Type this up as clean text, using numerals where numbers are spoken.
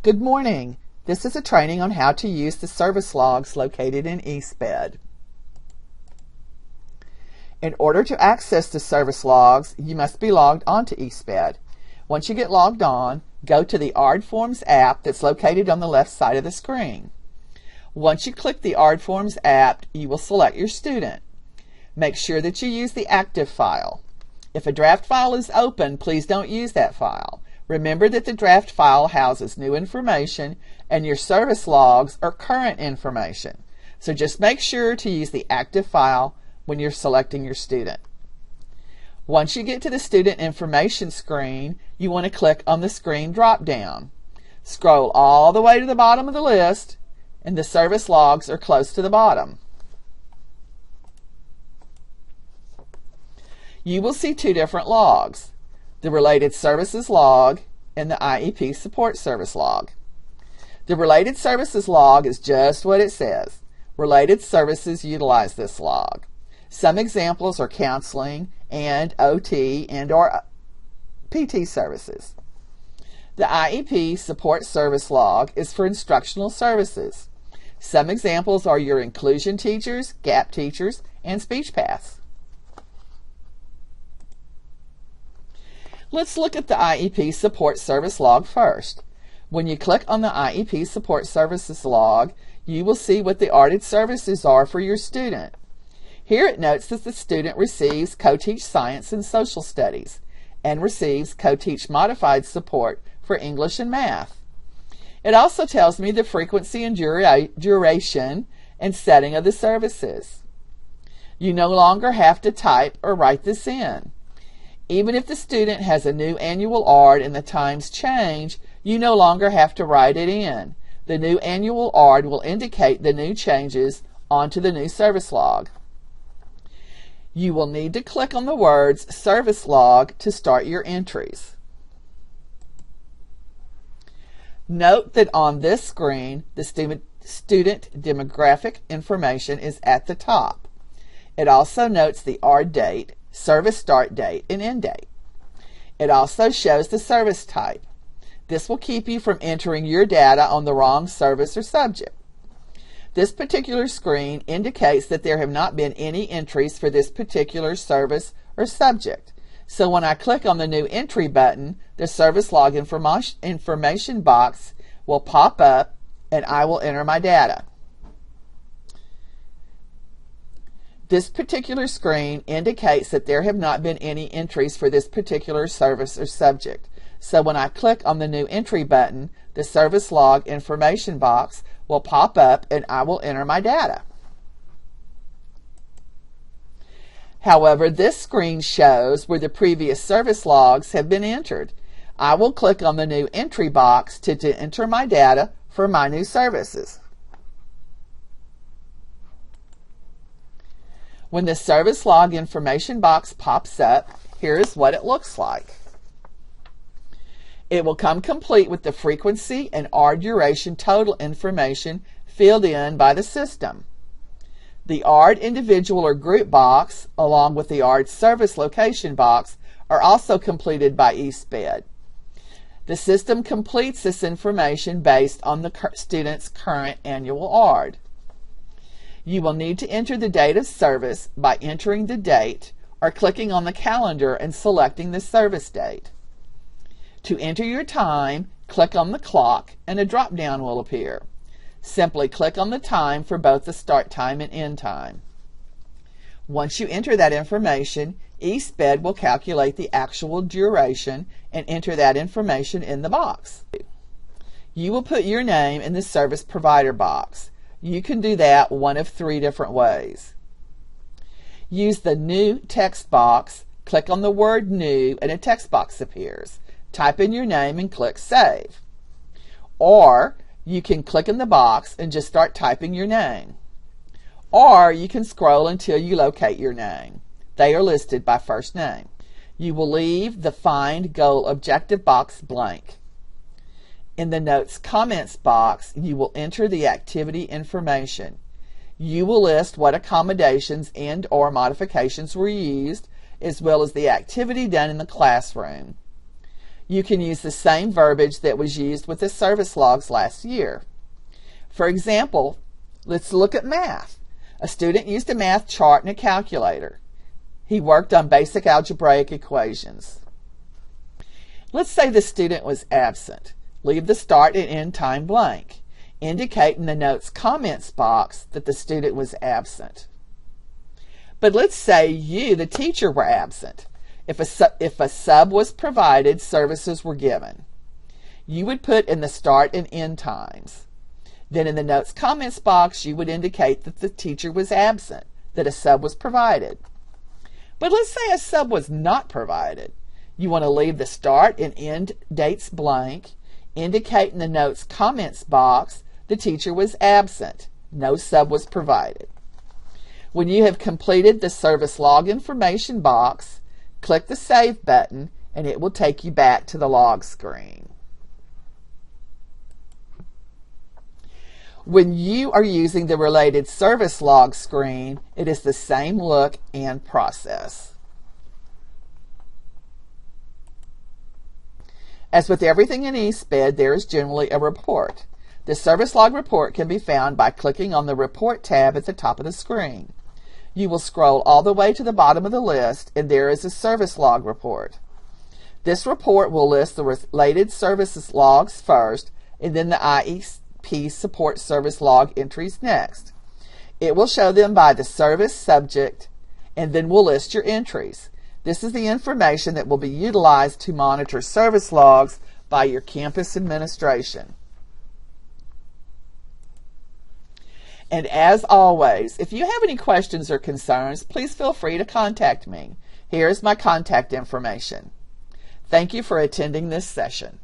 Good morning. This is a training on how to use the service logs located in eSped. In order to access the service logs, you must be logged onto eSped. Once you get logged on, go to the ArdForms app that's located on the left side of the screen. Once you click the ArdForms app, you will select your student. Make sure that you use the active file. If a draft file is open, please don't use that file. Remember that the draft file houses new information and your service logs are current information. So just make sure to use the active file when you're selecting your student. Once you get to the student information screen, you want to click on the screen drop-down. Scroll all the way to the bottom of the list, and the service logs are close to the bottom. You will see two different logs, the Related Services log and the IEP Support Service log. The Related Services log is just what it says. Related services utilize this log. Some examples are counseling and OT and or PT services. The IEP Support Service log is for instructional services. Some examples are your inclusion teachers, gap teachers, and speech paths. Let's look at the IEP Support Service log first. When you click on the IEP Support Services log, you will see what the ARDed services are for your student. Here it notes that the student receives Co-Teach Science and Social Studies and receives Co-Teach Modified support for English and Math. It also tells me the frequency and duration and setting of the services. You no longer have to type or write this in. Even if the student has a new annual ARD and the times change, you no longer have to write it in. The new annual ARD will indicate the new changes onto the new service log. You will need to click on the words Service Log to start your entries. Note that on this screen, the student demographic information is at the top. It also notes the ARD date, service start date, and end date. It also shows the service type. This will keep you from entering your data on the wrong service or subject. This particular screen indicates that there have not been any entries for this particular service or subject. So when I click on the New Entry button, the service log information box will pop up and I will enter my data. This particular screen indicates that there have not been any entries for this particular service or subject. So when I click on the New Entry button, the service log information box will pop up and I will enter my data. However, this screen shows where the previous service logs have been entered. I will click on the New Entry box to enter my data for my new services. When the service log information box pops up, here is what it looks like. It will come complete with the frequency and ARD duration total information filled in by the system. The ARD individual or group box, along with the ARD service location box, are also completed by eSped. The system completes this information based on the student's current annual ARD. You will need to enter the date of service by entering the date or clicking on the calendar and selecting the service date. To enter your time, click on the clock and a drop-down will appear. Simply click on the time for both the start time and end time. Once you enter that information, eSped will calculate the actual duration and enter that information in the box. You will put your name in the service provider box. You can do that one of three different ways. Use the New text box, click on the word New and a text box appears. Type in your name and click Save. Or you can click in the box and just start typing your name. Or you can scroll until you locate your name. They are listed by first name. You will leave the Find Goal Objective box blank. In the Notes Comments box, you will enter the activity information. You will list what accommodations and or modifications were used, as well as the activity done in the classroom. You can use the same verbiage that was used with the service logs last year. For example, let's look at math. A student used a math chart and a calculator. He worked on basic algebraic equations. Let's say the student was absent. Leave the start and end time blank. Indicate in the notes comments box that the student was absent. But let's say you, the teacher, were absent. If a sub was provided, services were given. You would put in the start and end times. Then in the notes comments box, you would indicate that the teacher was absent, that a sub was provided. But let's say a sub was not provided. You want to leave the start and end dates blank, indicate in the notes comments box the teacher was absent, no sub was provided. When you have completed the service log information box, click the Save button and it will take you back to the log screen. When you are using the related service log screen, it is the same look and process. As with everything in eSped, there is generally a report. The service log report can be found by clicking on the Report tab at the top of the screen. You will scroll all the way to the bottom of the list, and there is a service log report. This report will list the related services logs first, and then the IEP support service log entries next. It will show them by the service subject, and then will list your entries. This is the information that will be utilized to monitor service logs by your campus administration. And as always, if you have any questions or concerns, please feel free to contact me. Here is my contact information. Thank you for attending this session.